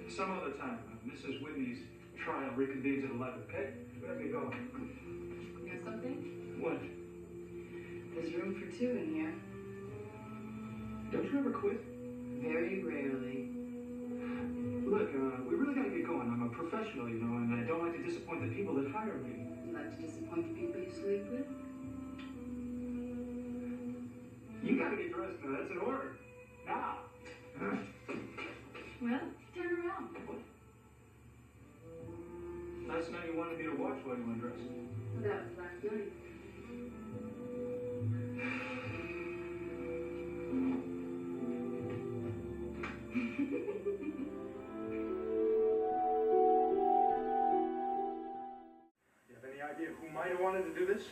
Some other time. Mrs. Whitney's trial reconvenes at 11, okay? Let me go. You know something? What? There's room for two in here. Don't you ever quit? Very rarely. Look, we really gotta get going. I'm a professional, you know, and I don't like to disappoint the people that hire me. You like to disappoint the people you sleep with? You gotta get dressed now. That's an order. Now. Well, turn around. What? Last night you wanted me to watch while you undressed. Well, that was last night. Who might have wanted to do this?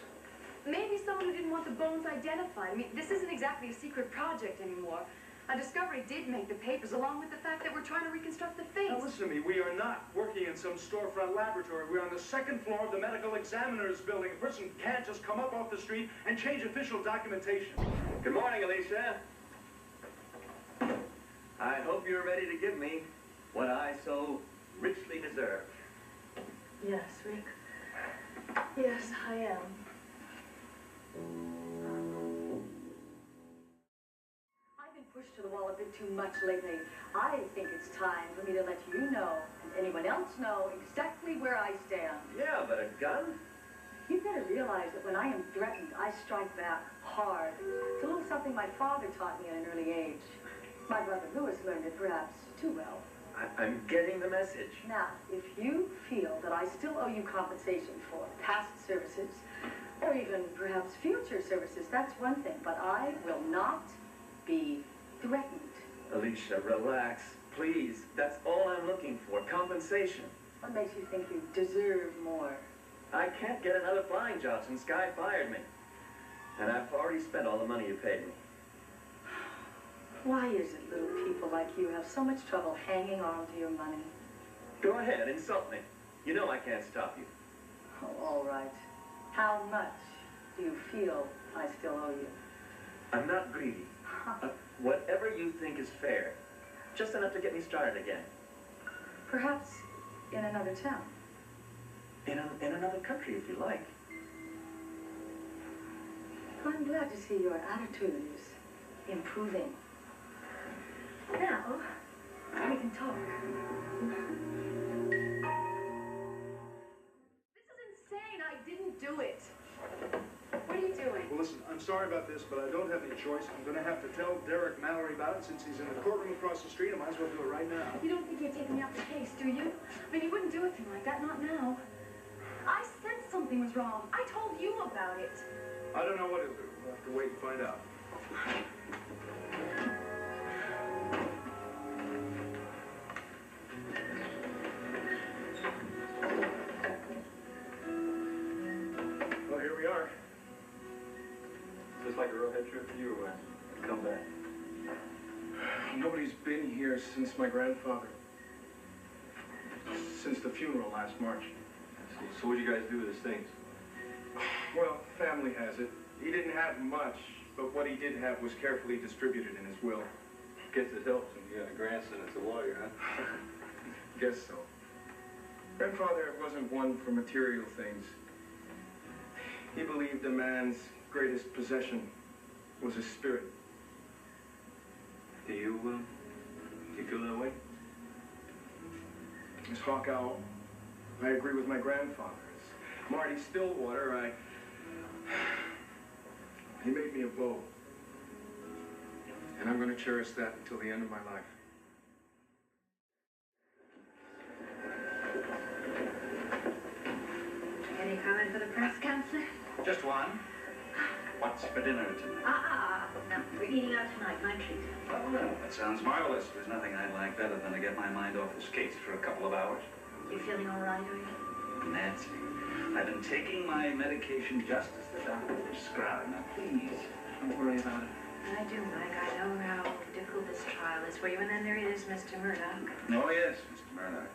Maybe someone who didn't want the bones identified. I mean, this isn't exactly a secret project anymore. A discovery did make the papers, along with the fact that we're trying to reconstruct the face. Now listen to me, we are not working in some storefront laboratory. We're on the second floor of the medical examiner's building. A person can't just come up off the street and change official documentation. Good morning, Alisha. I hope you're ready to give me what I so richly deserve. Yes, Rick. Yes, I am. I've been pushed to the wall a bit too much lately. I think it's time for me to let you know, and anyone else know, exactly where I stand. Yeah, but a gun? You better realize that when I am threatened, I strike back hard. It's a little something my father taught me at an early age. My brother Louis learned it perhaps too well. I'm getting the message. Now, if you feel that I still owe you compensation for past services, or even perhaps future services, that's one thing, but I will not be threatened. Alisha, relax, please. That's all I'm looking for, compensation. What makes you think you deserve more? I can't get another flying job since Guy fired me. And I've already spent all the money you paid me. Why is it little people like you have so much trouble hanging on to your money? Go ahead, insult me. You know I can't stop you. Oh, all right. How much do you feel I still owe you? I'm not greedy. Whatever you think is fair. Just enough to get me started again. Perhaps in another town. In another country, if you like. I'm glad to see your attitude is improving. Now, we can talk. This is insane. I didn't do it. What are you doing? Well, listen, I'm sorry about this, but I don't have any choice. I'm going to have to tell Derek Mallory about it since he's in the courtroom across the street. I might as well do it right now. You don't think you're taking me off the case, do you? I mean, you wouldn't do a thing like that, not now. I said something was wrong. I told you about it. I don't know what he'll do. We'll have to wait and find out. Well, here we are. Is this like a real head trip for you or what? Come back. Nobody's been here since my grandfather. Since the funeral last March. So what do you guys do with his things? Well, family has it. He didn't have much, but what he did have was carefully distributed in his will. Guess it helps when you got a grandson that's a lawyer, huh? Guess so. Grandfather wasn't one for material things. He believed a man's greatest possession was his spirit. Do you feel that way? As Hawk Owl, I agree with my grandfather. As Marty Stillwater, he made me a bow. And I'm going to cherish that until the end of my life. Any comment for the press, Counselor? Just one. What's for dinner tonight? No, we're eating out tonight, my treat. Oh, well, that sounds marvelous. There's nothing I'd like better than to get my mind off this case for a couple of hours. You feeling all right, are you? Nancy, I've been taking my medication just as the doctor prescribed. Now, please, don't worry about it. I do, Mike. I know how difficult this trial is for you. And then there is Mr. Murdock. Oh, yes, Mr. Murdock.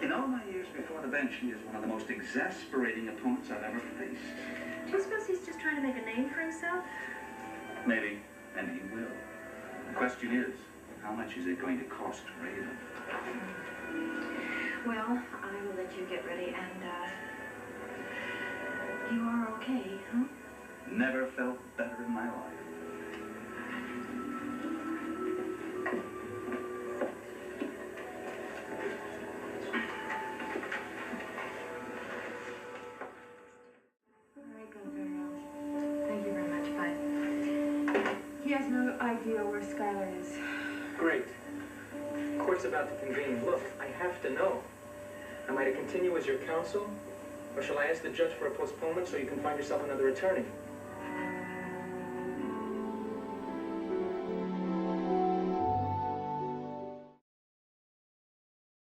In all my years before the bench, he is one of the most exasperating opponents I've ever faced. Do you suppose he's just trying to make a name for himself? Maybe, and he will. The question is, how much is it going to cost Raven? Well, I will let you get ready, and, you are okay, huh? Never felt better in my life. All right, Gunther. Thank you very much, bye. He has no idea where Skylar is. Great. Court's about to convene. Look, I have to know. Am I to continue as your counsel? Or shall I ask the judge for a postponement so you can find yourself another attorney?